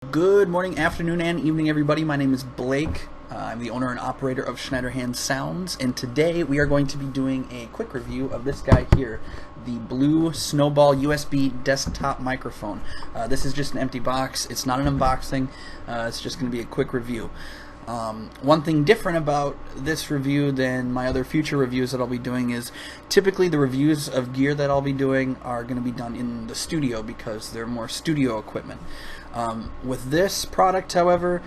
Good morning, afternoon, and evening, everybody. My name is Blake. I'm the owner and operator of Schneiderhan Sounds, and today we are going to be doing a quick review of this guy here, the Blue Snowball USB desktop microphone. This is just an empty box. It's not an unboxing. It's just going to be a quick review. One thing different about this review than my other future reviews that I'll be doing is typically the reviews of gear that I'll be doing are going to be done in the studio because they're more studio equipment. With this product, however,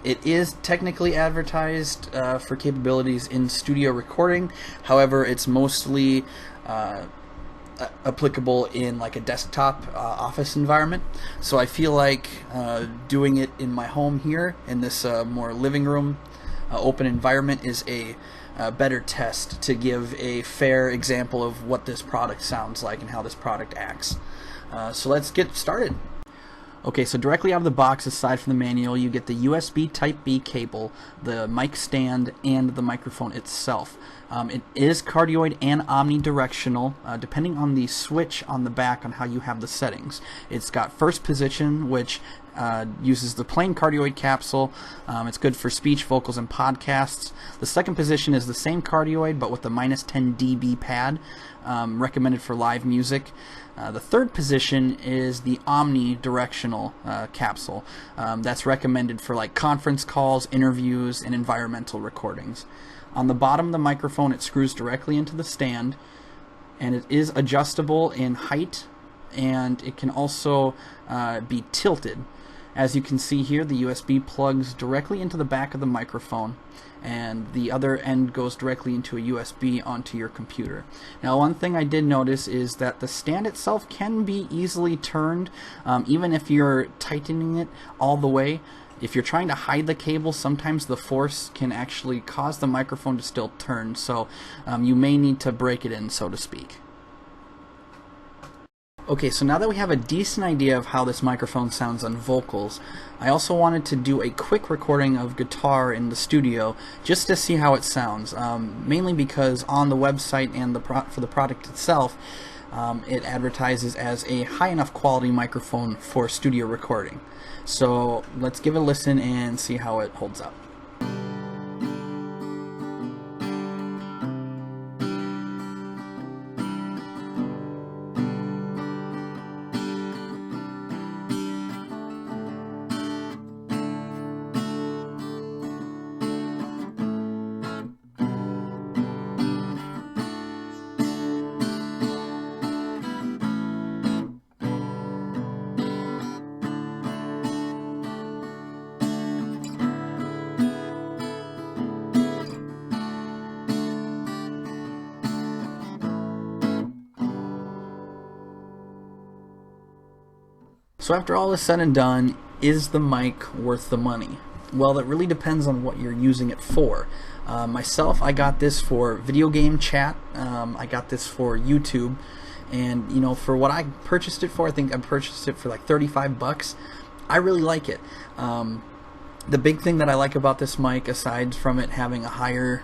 it is technically advertised for capabilities in studio recording. However, it's mostly applicable in like a desktop office environment. So I feel like doing it in my home here in this more living room open environment is a better test to give a fair example of what this product sounds like and how this product acts. So let's get started. Okay, so directly out of the box, aside from the manual, you get the USB Type-B cable, the mic stand, and the microphone itself. It is cardioid and omnidirectional, depending on the switch on the back on how you have the settings. It's got first position, which uses the plain cardioid capsule. It's good for speech, vocals, and podcasts. The second position is the same cardioid, but with the -10 dB pad, recommended for live music. The third position is the omnidirectional capsule. That's recommended for like conference calls, interviews, and environmental recordings. On the bottom of the microphone, it screws directly into the stand, and it is adjustable in height, and it can also be tilted. As you can see here, the USB plugs directly into the back of the microphone, and the other end goes directly into a USB onto your computer. Now, one thing I did notice is that the stand itself can be easily turned, even if you're tightening it all the way. If you're trying to hide the cable, sometimes the force can actually cause the microphone to still turn, so you may need to break it in, so to speak. Okay, so now that we have a decent idea of how this microphone sounds on vocals, I also wanted to do a quick recording of guitar in the studio just to see how it sounds, mainly because on the website and for the product itself, it advertises as a high enough quality microphone for studio recording. So let's give it a listen and see how it holds up. So after all is said and done, is the mic worth the money? Well, that really depends on what you're using it for. Myself, I got this for video game chat. I got this for YouTube, and you know, for what I purchased it for, I think I purchased it for like 35 bucks. I really like it. The big thing that I like about this mic, aside from it having a higher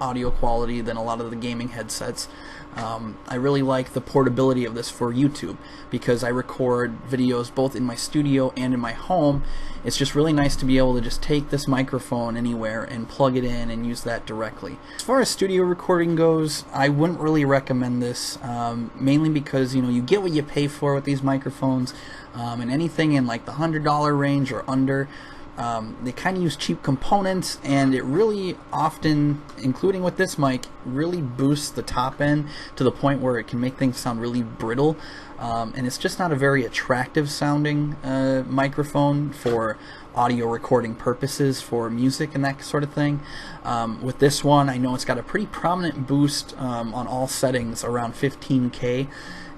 audio quality than a lot of the gaming headsets, I really like the portability of this for YouTube, because I record videos both in my studio and in my home. It's just really nice to be able to just take this microphone anywhere and plug it in and use that directly. As far as studio recording goes, I wouldn't really recommend this, mainly because you get what you pay for with these microphones, and anything in like the $100 range or under. They kind of use cheap components, and it really often, including with this mic, really boosts the top end to the point where it can make things sound really brittle, and it's just not a very attractive sounding microphone for audio recording purposes, for music and that sort of thing. With this one, I know it's got a pretty prominent boost on all settings, around 15K,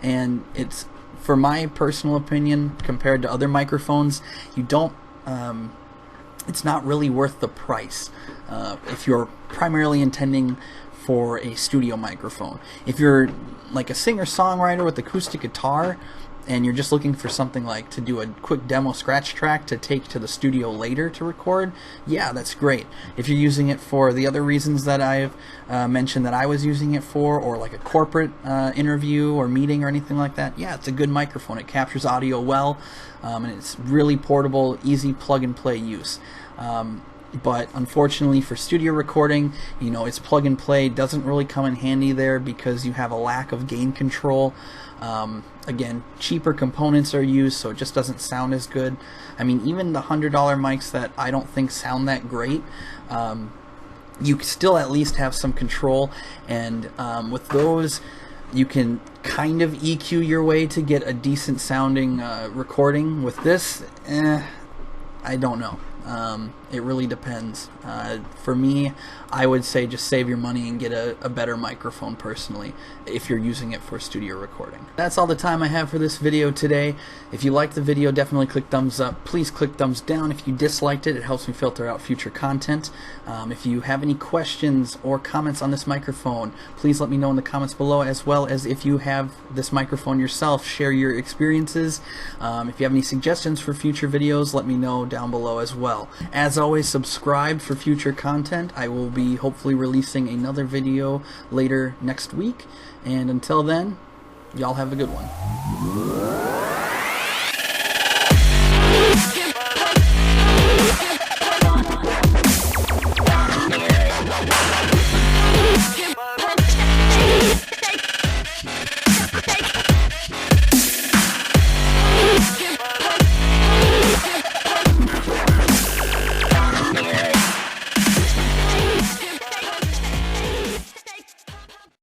and it's, for my personal opinion, compared to other microphones, it's not really worth the price if you're primarily intending for a studio microphone. If you're like a singer-songwriter with acoustic guitar and you're just looking for something like to do a quick demo scratch track to take to the studio later to record, yeah, that's great. If you're using it for the other reasons that I've mentioned that I was using it for, or like a corporate interview or meeting or anything like that, yeah, it's a good microphone. It captures audio well, and it's really portable, easy plug and play use. But unfortunately for studio recording, you know, it's plug and play doesn't really come in handy there because you have a lack of gain control. Again, cheaper components are used, so it just doesn't sound as good. I mean, even the $100 mics that I don't think sound that great, you still at least have some control, and with those you can kind of EQ your way to get a decent sounding recording. With this, I don't know. It really depends. For me, I would say just save your money and get a better microphone personally if you're using it for studio recording. That's all the time I have for this video today. If you liked the video, definitely click thumbs up. Please click thumbs down if you disliked it. It helps me filter out future content. If you have any questions or comments on this microphone, please let me know in the comments below, as well as if you have this microphone yourself, share your experiences. If you have any suggestions for future videos, let me know down below as well. As always, subscribe for future content. I will be hopefully releasing another video later next week, and until then, y'all have a good one.